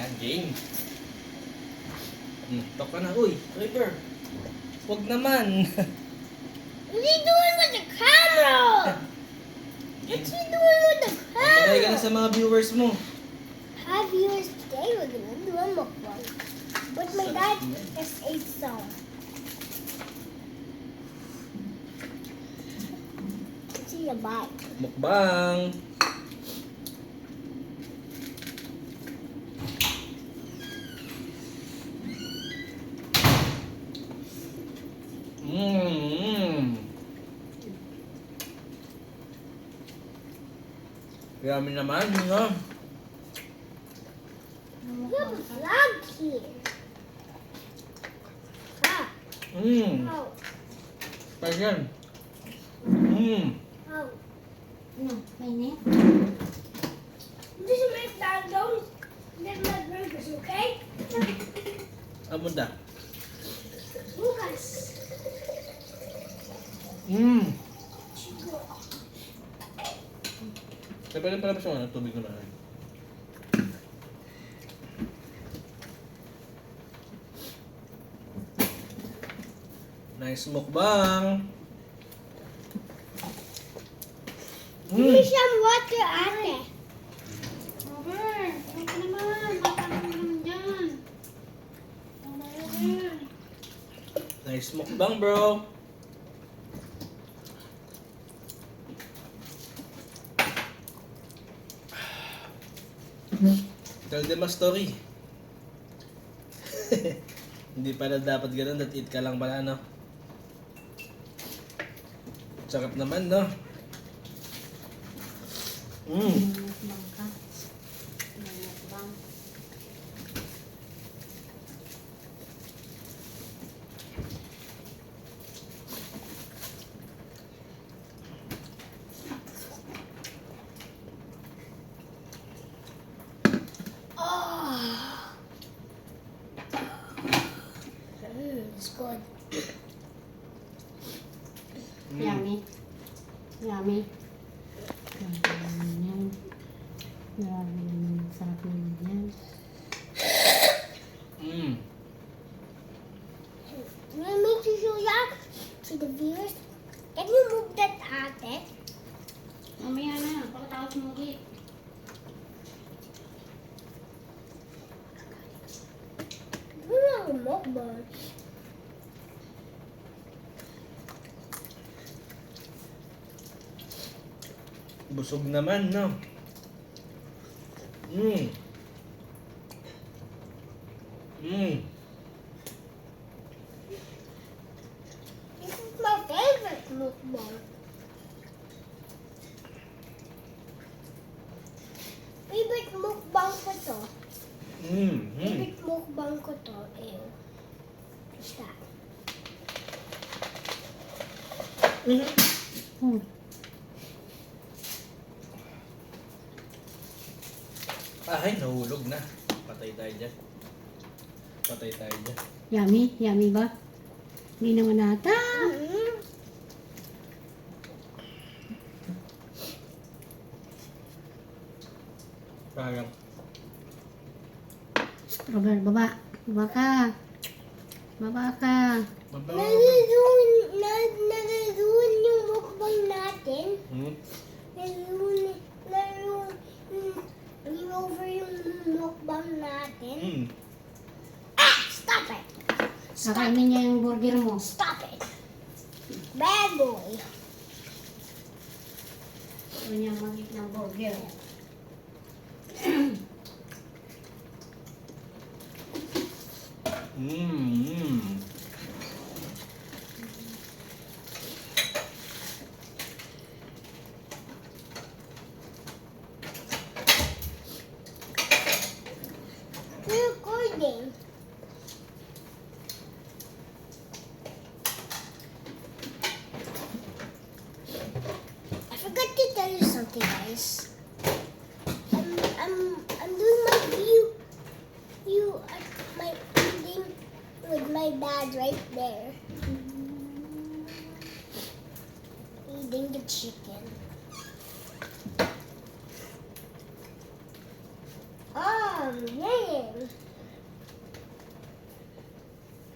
Yan, game. Tok ka na. Uy, River. Huwag naman. What's he doing with the camera? What's he doing with the Magpatay ka na camera? sa mga viewers mo. Hi viewers, today we're gonna do a mukbang. But my dad just ate some. Let's see a bite. Mukbang. Yummy naman, no? We have a flag here. Ah, how? Pasyan. How? Ano, mainit? This is McDonald's. Get my burgers, okay? Abunda. Lucas. Pwede pala ba siya ano? Tubig naman. Nice mukbang. Give me some water, ate. Robert, ano ka naman? Baka naman dyan. Robert. Nice mukbang, bro. Tell them a story. Hindi pala dapat ganun, that eat ka lang pala, no? Sarap naman, no? Mukbang ka. Mukbang. Oh. It's good. Yummy. Yummy. Yan. Grabe naman. Sarap naman yan. Let me to show ya to the viewers. Can you move that, ate? Mamaya na. Pagkatapos mo ulit. Wala akong mukbang. Busog naman, no? This is my favorite mukbang. Favorite mukbang ko to. Favorite mukbang ko to. Ew. What's that? Ay, nahulog na. Patay tayo dyan. Patay tayo dyan. Yummy? Yummy ba? Hindi naman nata. Parang. Robert, baba. Baba ka. Baba ka. Nagagawan yung mukbang natin. Over yung mukbang natin. Ah! Stop it! Kakainin niya yung burger mo. Stop it! Bad boy! Gusto niya mag-eat ng burger. We're recording. I forgot to tell you something, guys. I'm doing my view at my eating with my dad right there. Eating the chicken. Yay!